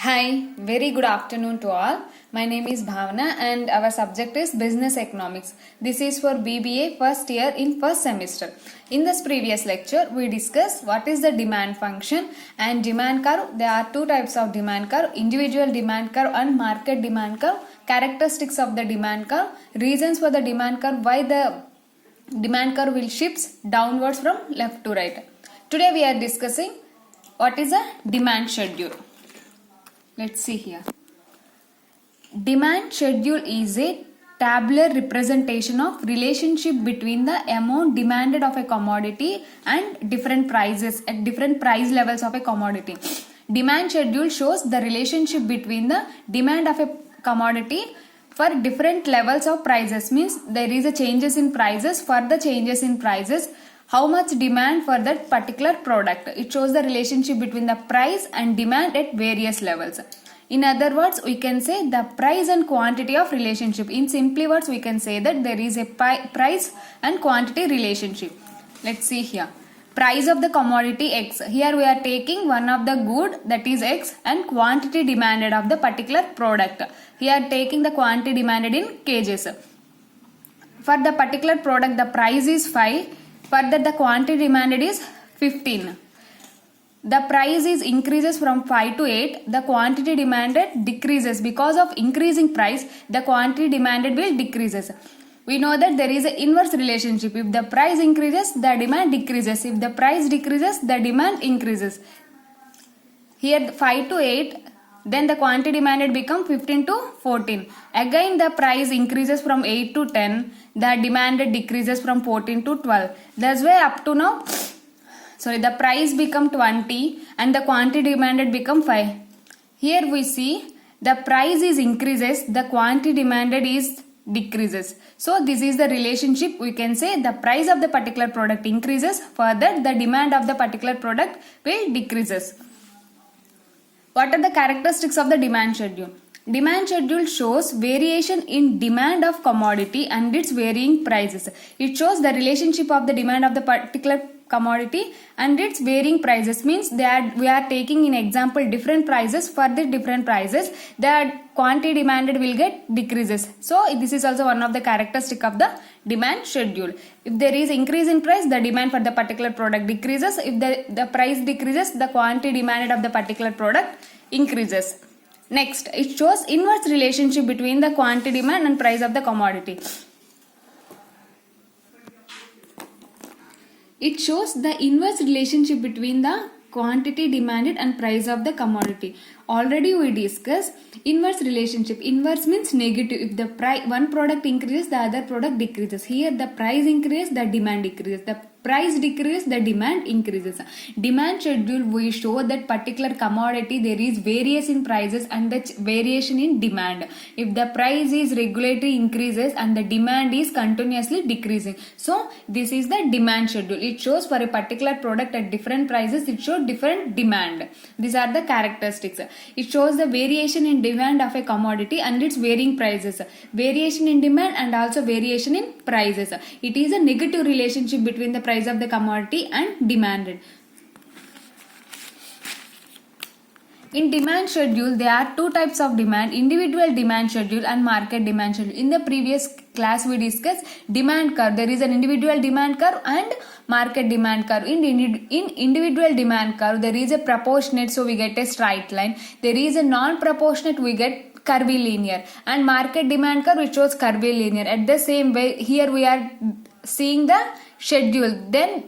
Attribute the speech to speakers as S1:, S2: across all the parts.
S1: Hi, very good afternoon to all. My name is Bhavana and our subject is Business Economics. This is for BBA first year in first semester. In this previous lecture, we discussed what is the demand function and demand curve. There are two types of demand curve, individual demand curve and market demand curve, characteristics of the demand curve, reasons for the demand curve, why the demand curve will shifts downwards from left to right. Today we are discussing what is a demand schedule. Let's see here. Demand schedule is a tabular representation of relationship between the amount demanded of a commodity and different prices at different price levels of a commodity. Demand schedule shows the relationship between the demand of a commodity for different levels of prices, means there is a changes in prices. For the changes in prices, how much demand for that particular product. It shows the relationship between the price and demand at various levels. In other words, we can say the price and quantity of relationship. In simply words, we can say that there is a price and quantity relationship. Let's see here. Price of the commodity X. Here we are taking one of the good, that is X, and quantity demanded of the particular product. Here taking the quantity demanded in kgs. For the particular product, the price is 5. Further, the quantity demanded is 15. The price is increases from 5 to 8. The quantity demanded decreases. Because of increasing price, the quantity demanded will decreases. We know that there is an inverse relationship. If the price increases, the demand decreases. If the price decreases, the demand increases. Here 5 to 8. Then the quantity demanded become 15 to 14. Again the price increases from 8 to 10. The demanded decreases from 14 to 12. That's why up to now, the price become 20 and the quantity demanded become 5. Here we see the price is increases, the quantity demanded is decreases. So this is the relationship. We can say the price of the particular product increases, further the demand of the particular product will decreases. What are the characteristics of the demand schedule? Demand schedule shows variation in demand of commodity and its varying prices. It shows the relationship of the demand of the particular commodity and its varying prices, means that we are taking in example different prices. For the different prices, the quantity demanded will get decreases. So this is also one of the characteristic of the demand schedule. If there is increase in price, the demand for the particular product decreases. If the price decreases, the quantity demanded of the particular product increases. Next, it shows inverse relationship between the quantity demand and price of the commodity. It shows the inverse relationship between the quantity demanded and price of the commodity. Already we discussed inverse relationship. Inverse means negative. If the one product increases, the other product decreases. Here the price increases, the demand decreases. The price decreases, the demand increases. Demand schedule, we show that particular commodity there is variation in prices and the variation in demand. If the price is regularly increases and the demand is continuously decreasing. So this is the demand schedule. It shows for a particular product at different prices, it shows different demand. These are the characteristics. It shows the variation in demand of a commodity and its varying prices. Variation in demand and also variation in prices. It is a negative relationship between the price of the commodity and demanded. In demand schedule, there are two types of demand, individual demand schedule and market demand schedule. In the previous class, we discussed demand curve. There is an individual demand curve and market demand curve. In individual demand curve, there is a proportionate, so we get a straight line. There is a non-proportionate, we get curvilinear. And market demand curve, which shows curvilinear. At the same way, here we are seeing the schedule. Then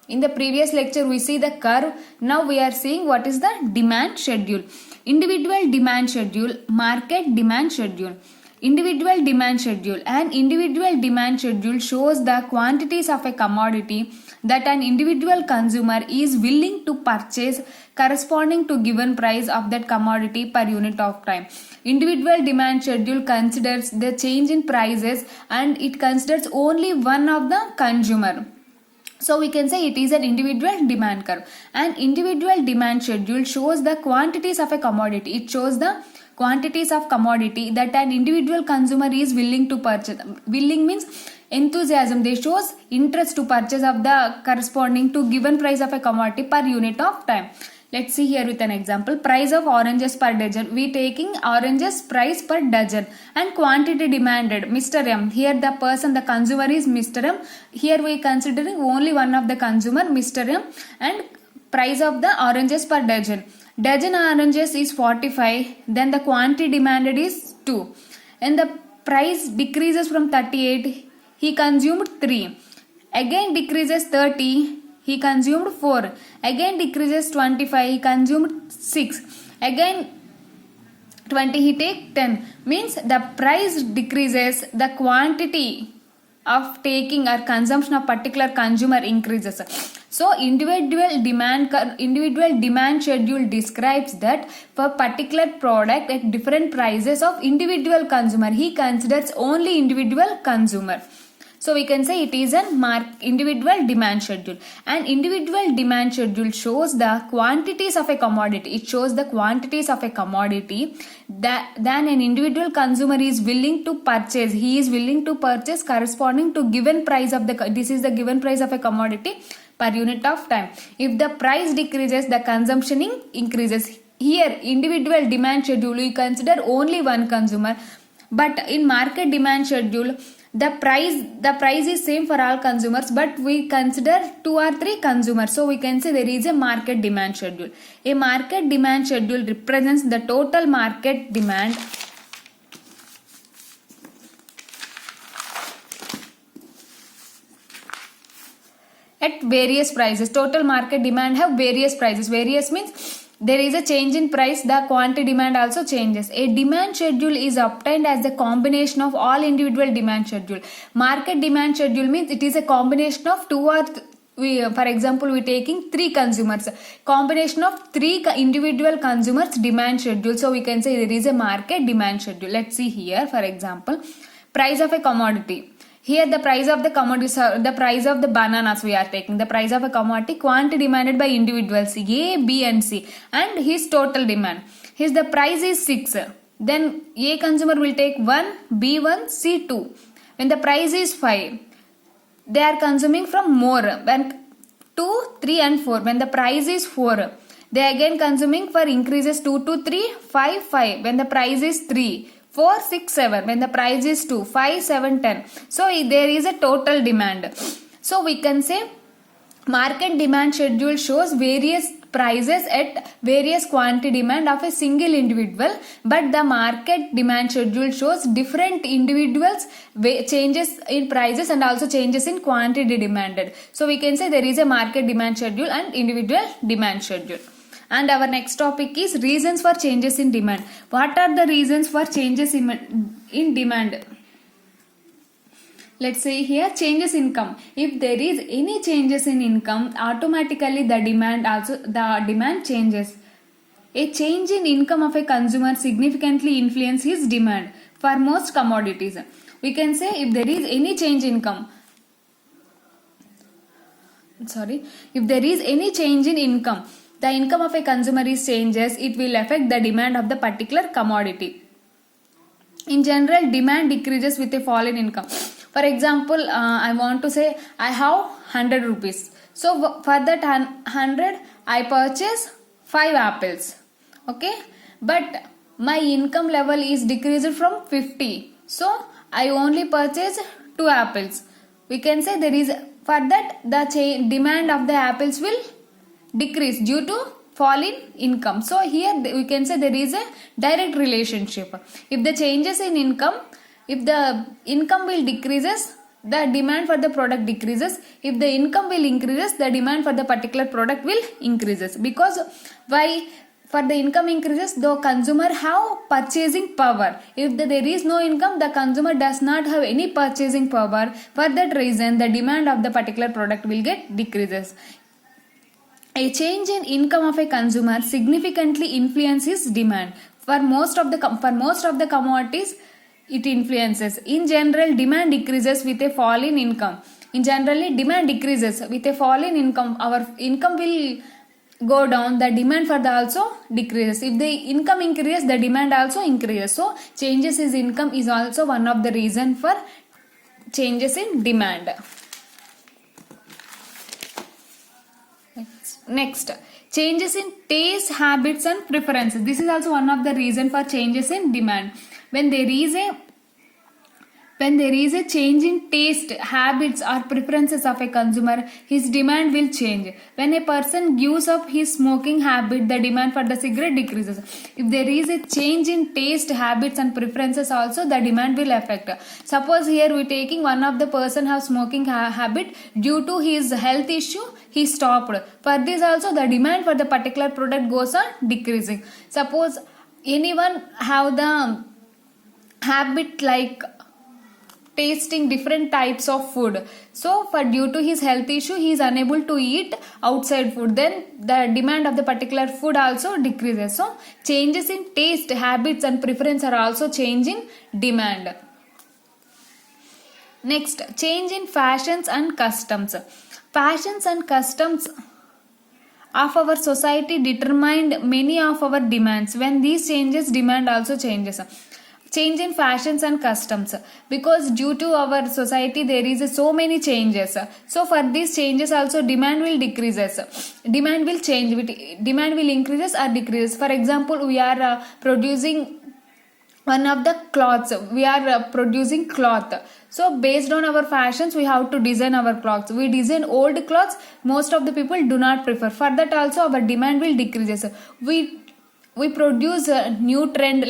S1: in the previous lecture we see the curve. Now we are seeing what is the demand schedule. Individual demand schedule, market demand schedule. Individual demand schedule. An individual demand schedule shows the quantities of a commodity that an individual consumer is willing to purchase corresponding to given price of that commodity per unit of time. Individual demand schedule considers the change in prices and it considers only one of the consumer. So we can say it is an individual demand curve. An individual demand schedule shows the quantities of a commodity. It shows the quantities of commodity that an individual consumer is willing to purchase. Willing means enthusiasm. They shows interest to purchase of the corresponding to given price of a commodity per unit of time. Let's see here with an example. Price of oranges per dozen. We taking oranges price per dozen and quantity demanded. Mr. M. Here the person, the consumer is Mr. M. Here we considering only one of the consumer, Mr. M, and price of the oranges per dozen. Dozen oranges is 45. Then the quantity demanded is 2. And the price decreases from 38. He consumed 3. Again decreases 30. He consumed 4. Again decreases 25. He consumed 6. Again 20. He take 10. Means the price decreases, the quantity of taking or consumption of particular consumer increases. So individual demand schedule describes that for particular product at different prices of individual consumer, he considers only individual consumer. So we can say it is an individual demand schedule. An individual demand schedule shows the quantities of a commodity. It shows the quantities of a commodity that than an individual consumer is willing to purchase. He is willing to purchase corresponding to given price of the, this is the given price of a commodity per unit of time. If the price decreases, the consumption increases. Here individual demand schedule we consider only one consumer, but in market demand schedule the price is same for all consumers, but we consider 2 or 3 consumers. So we can say there is a market demand schedule. A market demand schedule represents the total market demand at various prices. Total market demand have various prices. Various means there is a change in price, the quantity demand also changes. A demand schedule is obtained as the combination of all individual demand schedule. Market demand schedule means it is a combination of 2 or for example we taking 3 consumers, combination of 3 individual consumers demand schedule. So we can say there is a market demand schedule. Let's see here, for example, price of a commodity. Here the price of the commodities, the price of the bananas we are taking, the price of a commodity, quantity demanded by individuals A, B and C, and his total demand. His the price is 6. Then A consumer will take 1, B 1, C 2. When the price is 5, they are consuming from more. When 2, 3 and 4. When the price is 4, they again consuming for increases 2 to 3, 5, 5. When the price is 3. 4, 6, 7. When the price is 2, 5, 7, 10. So there is a total demand. So we can say market demand schedule shows various prices at various quantity demand of a single individual, but the market demand schedule shows different individuals changes in prices and also changes in quantity demanded. So we can say there is a market demand schedule and individual demand schedule. And our next topic is reasons for changes in demand. What are the reasons for changes in demand? Let's say here changes in income. If there is any changes in income, automatically the demand changes. A change in income of a consumer significantly influences his demand for most commodities. We can say if there is any change in income, if there is any change in income, the income of a consumer is changes, it will affect the demand of the particular commodity. In general, demand decreases with a fall in income. For example, I want to say I have 100 rupees. So for that 100, I purchase 5 apples. Okay, but my income level is decreased from 50. So I only purchase 2 apples. We can say there is, for that the demand of the apples will decrease due to fall in income. So here we can say there is a direct relationship. If the changes in income, if the income will decreases, the demand for the product decreases. If the income will increases, the demand for the particular product will increases. Because why? For the income increases, the consumer have purchasing power. If there is no income, the consumer does not have any purchasing power. For that reason, the demand of the particular product will get decreases. A change in income of a consumer significantly influences demand. For most of the commodities, it influences. In general, demand decreases with a fall in income. In generally, demand decreases with a fall in income. Our income will go down. The demand for the also decreases. If the income increases, the demand also increases. So, changes in income is also one of the reason for changes in demand. Next, changes in taste, habits and preferences. This is also one of the reason for changes in demand. When there is a change in taste, habits or preferences of a consumer, his demand will change. When a person gives up his smoking habit, the demand for the cigarette decreases. If there is a change in taste, habits and preferences also, the demand will affect. Suppose here we taking one of the person have smoking habit, due to his health issue he stopped. For this also the demand for the particular product goes on decreasing. Suppose anyone have the habit like tasting different types of food, so for due to his health issue he is unable to eat outside food, then the demand of the particular food also decreases. So changes in taste, habits and preference are also changing demand. Next, change in fashions and customs. Fashions and customs of our society determined many of our demands. When these changes, demand also changes. Change in fashions and customs, because due to our society there is so many changes, so for these changes also demand will decreases, demand will change, demand will increases or decreases. For example, we are producing one of the cloths, we are producing cloth, so based on our fashions we have to design our clothes. We design old clothes, most of the people do not prefer, for that also our demand will decreases. We produce a new trend,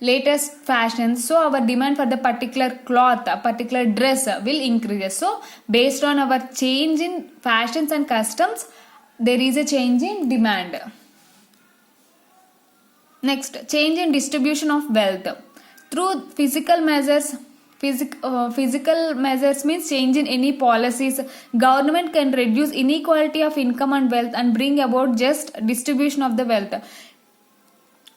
S1: latest fashion, so our demand for the particular cloth, a particular dress will increase. So based on our change in fashions and customs, there is a change in demand. Next, change in distribution of wealth through physical measures. Physical measures means change in any policies. Government can reduce inequality of income and wealth and bring about just distribution of the wealth.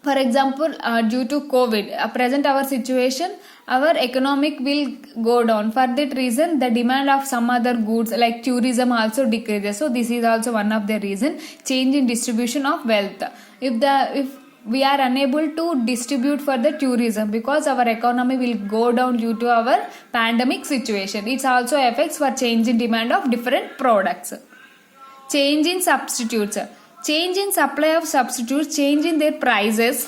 S1: For example, due to COVID, present our situation, our economic will go down. For that reason, the demand of some other goods like tourism also decreases. So this is also one of the reason, change in distribution of wealth. If we are unable to distribute for the tourism, because our economy will go down due to our pandemic situation, it also affects for change in demand of different products. Change in substitutes. Change in supply of substitutes, change in their prices,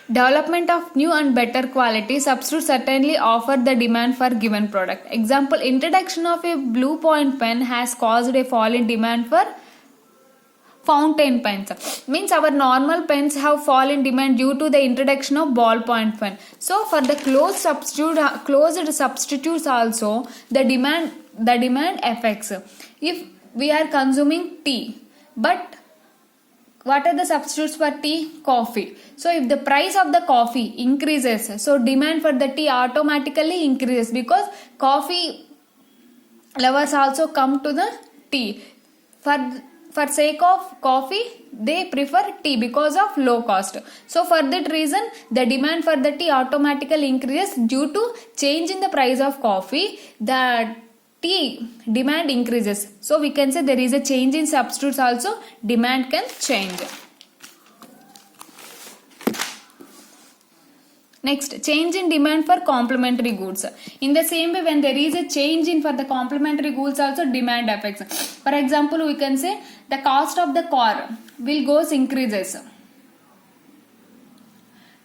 S1: development of new and better quality substitutes certainly offer the demand for given product. Example, introduction of a blue point pen has caused a fall in demand for fountain pens. Means our normal pens have fall in demand due to the introduction of ballpoint pen. So for the closed substitutes also the demand affects. If we are consuming tea, but what are the substitutes for tea? Coffee. So if the price of the coffee increases, so demand for the tea automatically increases, because coffee lovers also come to the tea. For sake of coffee, they prefer tea because of low cost. So for that reason, the demand for the tea automatically increases. Due to change in the price of coffee, the tea demand increases. So we can say there is a change in substitutes also, demand can change. Next, change in demand for complementary goods. In the same way, when there is a change in for the complementary goods also, demand affects. For example, we can say the cost of the car will goes increases.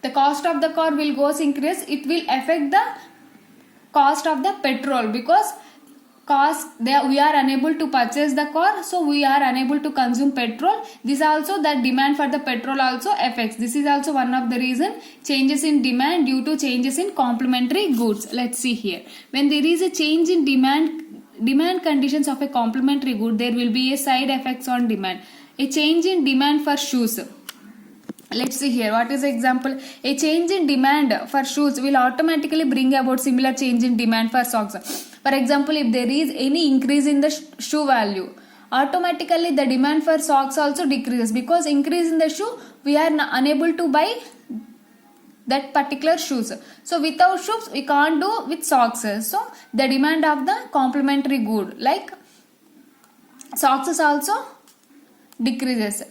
S1: The cost of the car will goes increase. It will affect the cost of the petrol, because we are unable to purchase the car, so we are unable to consume petrol. This also, the demand for the petrol also affects. This is also one of the reason, changes in demand due to changes in complementary goods. Let's see here. When there is a change in demand conditions of a complementary good, there will be a side effects on demand. A change in demand for shoes. Let's see here. What is the example? A change in demand for shoes will automatically bring about similar change in demand for socks. For example, if there is any increase in the shoe value, automatically the demand for socks also decreases, because increase in the shoe, we are unable to buy that particular shoes. So without shoes, we can't do with socks. So the demand of the complementary good like socks also decreases.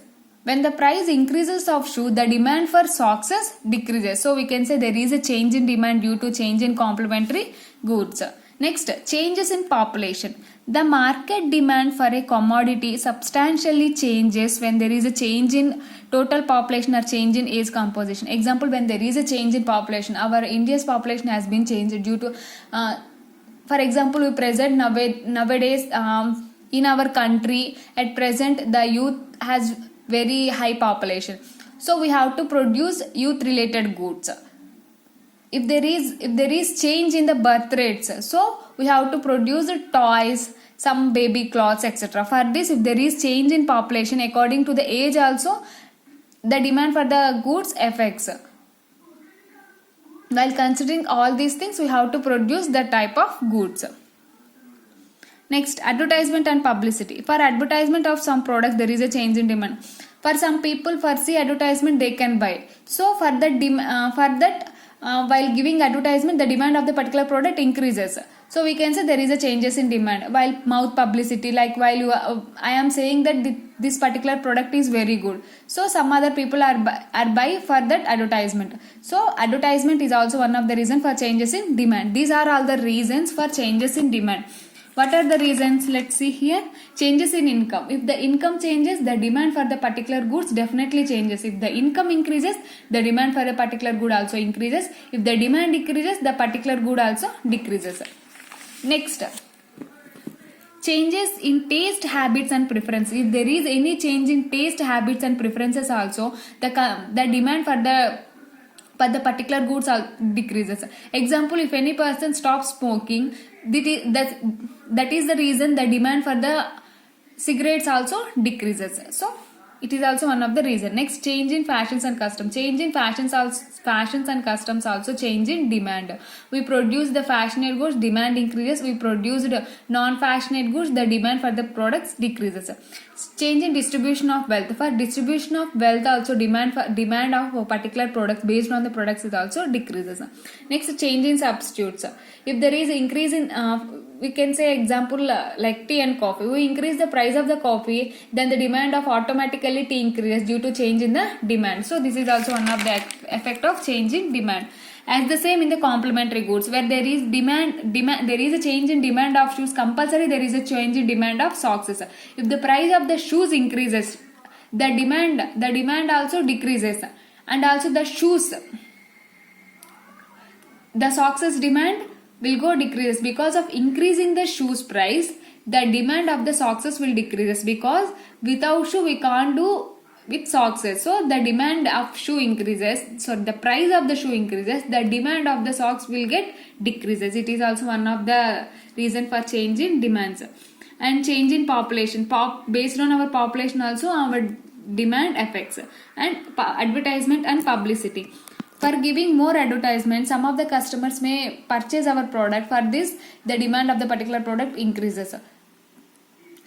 S1: When the price increases of shoe, the demand for socks decreases. So we can say there is a change in demand due to change in complementary goods. Next, changes in population. The market demand for a commodity substantially changes when there is a change in total population or change in age composition. Example, when there is a change in population, our India's population has been changed due to for example, we present nowadays in our country at present the youth has very high population, so we have to produce youth related goods. If there is change in the birth rates, so we have to produce toys, some baby clothes, etc. For this, if there is change in population according to the age also, the demand for the goods affects. While considering all these things, we have to produce the type of goods. Next, advertisement and publicity. For advertisement of some products, there is a change in demand. For some people, for see advertisement, they can buy. So for that while giving advertisement, the demand of the particular product increases. So we can say there is a changes in demand. While mouth publicity, like while I am saying that this particular product is very good, so some other people are buy for that advertisement. So advertisement is also one of the reason for changes in demand. These are all the reasons for changes in demand. What are the reasons? Let's see here. Changes in income. If the income changes, the demand for the particular goods definitely changes. If the income increases, the demand for a particular good also increases. If the demand decreases, the particular good also decreases. Next, changes in taste, habits and preferences. If there is any change in taste, habits and preferences also, the demand for the particular goods decreases. Example, if any person stops smoking, that is the reason the demand for the cigarettes also decreases. So it is also one of the reason. Next, change in fashions and customs. Change in fashions and customs also change in demand. We produce the fashionable goods, demand increases. We produced non-fashionable goods, the demand for the products decreases. Change in distribution of wealth. For distribution of wealth also, demand of particular products based on the products is also decreases. Next, change in substitutes. If there is increase in we can say example like tea and coffee, we increase the price of the coffee, then the demand of automatically tea increases due to change in the demand. So this is also one of the effect of change in demand. As the same in the complementary goods, where there is demand there is a change in demand of shoes, compulsory there is a change in demand of socks. If the price of the shoes increases, the demand also decreases, and also the shoes, the socks demand will go decrease. Because of increasing the shoes price, the demand of the socks will decrease, because without shoe we can't do with socks. So the demand of shoe increases, so the price of the shoe increases, the demand of the socks will get decreases. It is also one of the reason for change in demands. And change in population, based on our population also our demand affects. And advertisement and publicity. For giving more advertisement, some of the customers may purchase our product. For this, the demand of the particular product increases.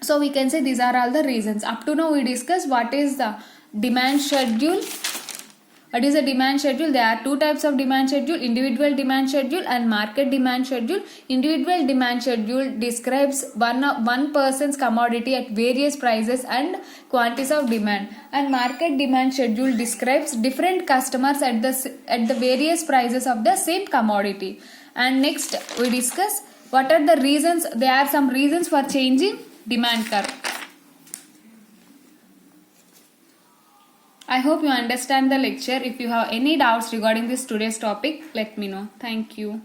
S1: So we can say these are all the reasons. Up to now we discussed what is the demand schedule. What is a demand schedule? There are two types of demand schedule: individual demand schedule and market demand schedule. Individual demand schedule describes one person's commodity at various prices and quantities of demand, and market demand schedule describes different customers at the various prices of the same commodity. And next we discuss what are the reasons. There are some reasons for changing demand curve. I hope you understand the lecture. If you have any doubts regarding this today's topic, let me know. Thank you.